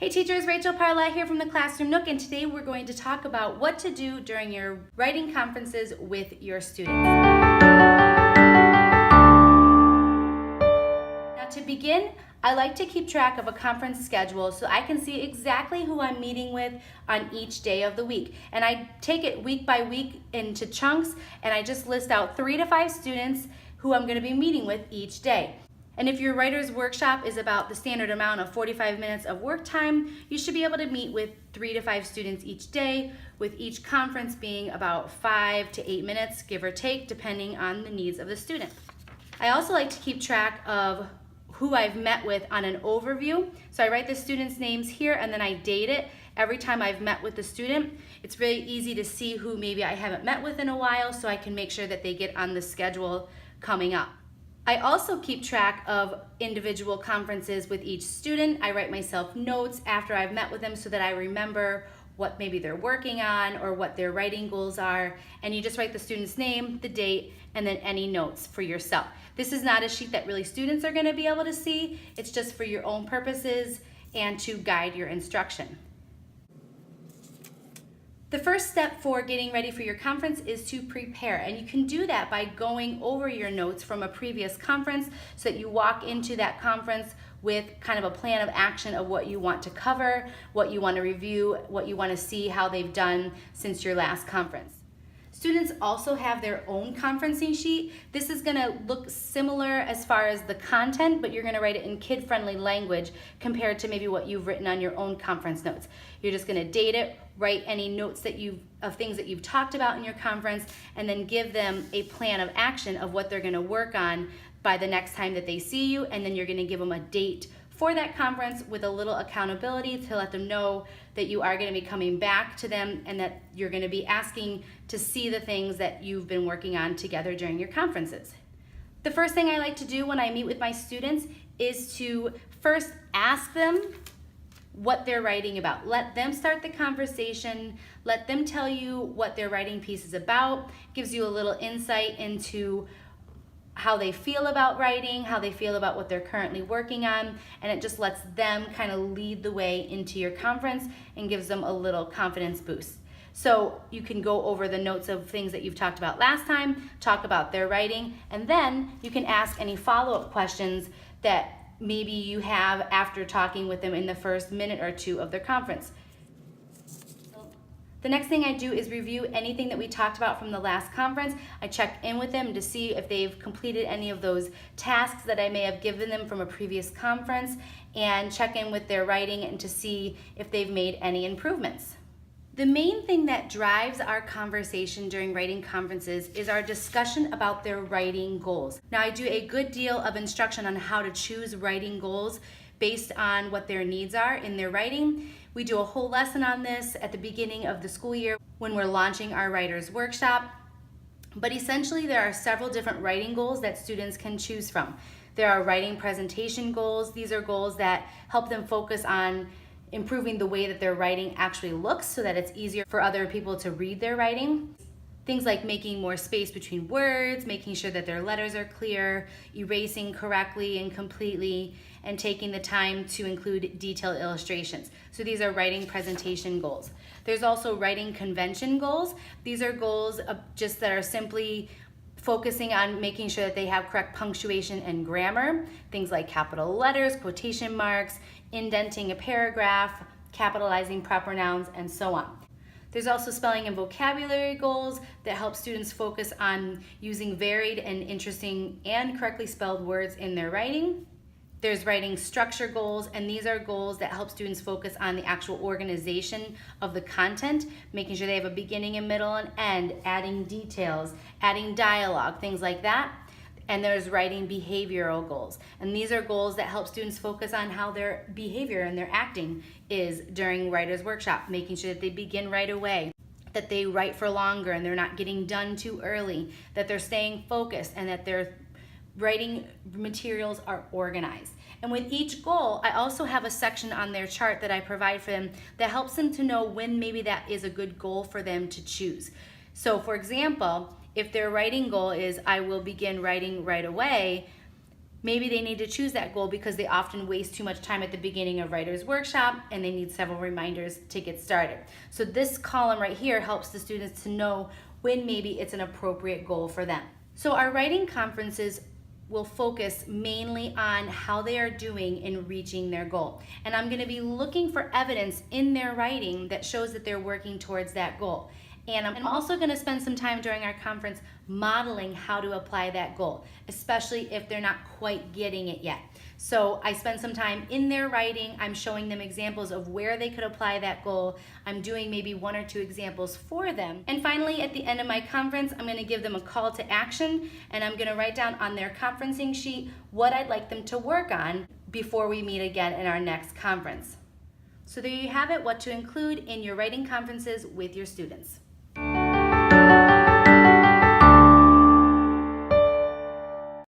Hey teachers, Rachel Parla here from the Classroom Nook, and today we're going to talk about what to do during your writing conferences with your students. Now to begin, I like to keep track of a conference schedule so I can see exactly who I'm meeting with on each day of the week. And I take it week by week into chunks, and I just list out 3 to 5 students who I'm going to be meeting with each day. And if your writer's workshop is about the standard amount of 45 minutes of work time, you should be able to meet with 3 to 5 students each day, with each conference being about 5 to 8 minutes, give or take, depending on the needs of the student. I also like to keep track of who I've met with on an overview. So I write the students' names here and then I date it every time I've met with the student. It's really easy to see who maybe I haven't met with in a while, so I can make sure that they get on the schedule coming up. I also keep track of individual conferences with each student. I write myself notes after I've met with them so that I remember what maybe they're working on or what their writing goals are. And you just write the student's name, the date, and then any notes for yourself. This is not a sheet that really students are going to be able to see. It's just for your own purposes and to guide your instruction. The first step for getting ready for your conference is to prepare, and you can do that by going over your notes from a previous conference so that you walk into that conference with kind of a plan of action of what you want to cover, what you want to review, what you want to see how they've done since your last conference. Students also have their own conferencing sheet. This is going to look similar as far as the content, but you're going to write it in kid-friendly language compared to maybe what you've written on your own conference notes. You're just going to date it, write any notes of things that you've talked about in your conference, and then give them a plan of action of what they're going to work on by the next time that they see you, and then you're going to give them a date for that conference with a little accountability to let them know that you are going to be coming back to them and that you're going to be asking to see the things that you've been working on together during your conferences. The first thing I like to do when I meet with my students is to first ask them what they're writing about. Let them start the conversation. Let them tell you what their writing piece is about. Gives you a little insight into how they feel about writing, how they feel about what they're currently working on, and it just lets them kind of lead the way into your conference and gives them a little confidence boost. So you can go over the notes of things that you've talked about last time, talk about their writing, and then you can ask any follow-up questions that maybe you have after talking with them in the first minute or two of their conference. The next thing I do is review anything that we talked about from the last conference. I check in with them to see if they've completed any of those tasks that I may have given them from a previous conference, and check in with their writing and to see if they've made any improvements. The main thing that drives our conversation during writing conferences is our discussion about their writing goals. Now, I do a good deal of instruction on how to choose writing goals based on what their needs are in their writing. We do a whole lesson on this at the beginning of the school year when we're launching our writer's workshop. But essentially, there are several different writing goals that students can choose from. There are writing presentation goals. These are goals that help them focus on improving the way that their writing actually looks so that it's easier for other people to read their writing. Things like making more space between words, making sure that their letters are clear, erasing correctly and completely, and taking the time to include detailed illustrations. So these are writing presentation goals. There's also writing convention goals. These are goals just that are simply focusing on making sure that they have correct punctuation and grammar. Things like capital letters, quotation marks, indenting a paragraph, capitalizing proper nouns, and so on. There's also spelling and vocabulary goals that help students focus on using varied and interesting and correctly spelled words in their writing. There's writing structure goals, and these are goals that help students focus on the actual organization of the content, making sure they have a beginning, a middle, and end, adding details, adding dialogue, things like that. And there's writing behavioral goals. And these are goals that help students focus on how their behavior and their acting is during writer's workshop, making sure that they begin right away, that they write for longer and they're not getting done too early, that they're staying focused, and that their writing materials are organized. And with each goal, I also have a section on their chart that I provide for them that helps them to know when maybe that is a good goal for them to choose. So for example, if their writing goal is I will begin writing right away, Maybe they need to choose that goal because they often waste too much time at the beginning of writer's workshop and they need several reminders to get started. So this column right here helps the students to know when maybe it's an appropriate goal for them. So our writing conferences will focus mainly on how they are doing in reaching their goal. And I'm going to be looking for evidence in their writing that shows that they're working towards that goal. And I'm also going to spend some time during our conference modeling how to apply that goal, especially if they're not quite getting it yet. So I spend some time in their writing. I'm showing them examples of where they could apply that goal. I'm doing maybe 1 or 2 examples for them. And finally, at the end of my conference, I'm going to give them a call to action, and I'm going to write down on their conferencing sheet what I'd like them to work on before we meet again in our next conference. So there you have it, what to include in your writing conferences with your students.